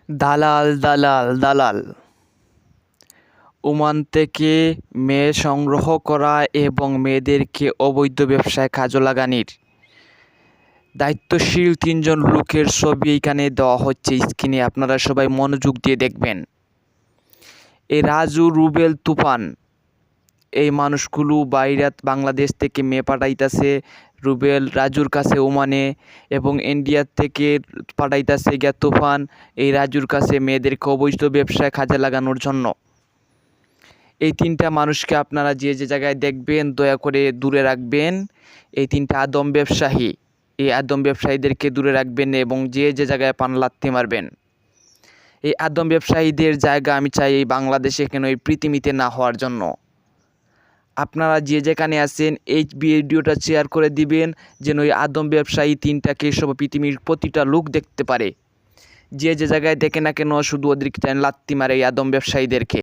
দালাল দালাল দালাল ওমান থেকে মেয়ে সংগ্রহ করা এবং মেয়েদেরকে অবৈধ ব্যবসায় কাজে লাগানোর দায়িত্বশীল 3 জন লোকের ছবি এখানে দেওয়া হচ্ছে স্ক্রিনে। আপনারা সবাই মনোযোগ দিয়ে দেখবেন। এই রাজু, রুবেল, তুফান এই মানুষগুলো বাইরে বাংলাদেশ থেকে মেয়ে পাঠাইতেছে রুবেল রাজুর কাছে ওমানে, এবং ইন্ডিয়া থেকে পাঠাইতেছে গিয়া তুফান এই রাজুর কাছে মেয়েদেরকে অবৈধ ব্যবসায় কাজে লাগানোর জন্য। এই 3টা মানুষকে আপনারা যে যে জায়গায় দেখবেন দয়া করে দূরে রাখবেন। এই 3টা আদম ব্যবসায়ী, এই আদম ব্যবসায়ীদেরকে দূরে রাখবেন এবং যে যে জায়গায় পান লাথি মারবেন। এই আদম ব্যবসায়ীদের জায়গা আমি চাই এই বাংলাদেশে, কেন এই পৃথিবীতে না হওয়ার জন্য। আপনারা যে যেখানে আছেন এই ভিডিওটা শেয়ার করে দিবেন, যেন ওই আদম ব্যবসায়ী 3টাকে সব পৃথিবীর প্রতিটা লোক দেখতে পারে। যে যে জায়গায় দেখে না কেন শুধু ওদেরকে লাথি মারে এই আদম ব্যবসায়ীদেরকে।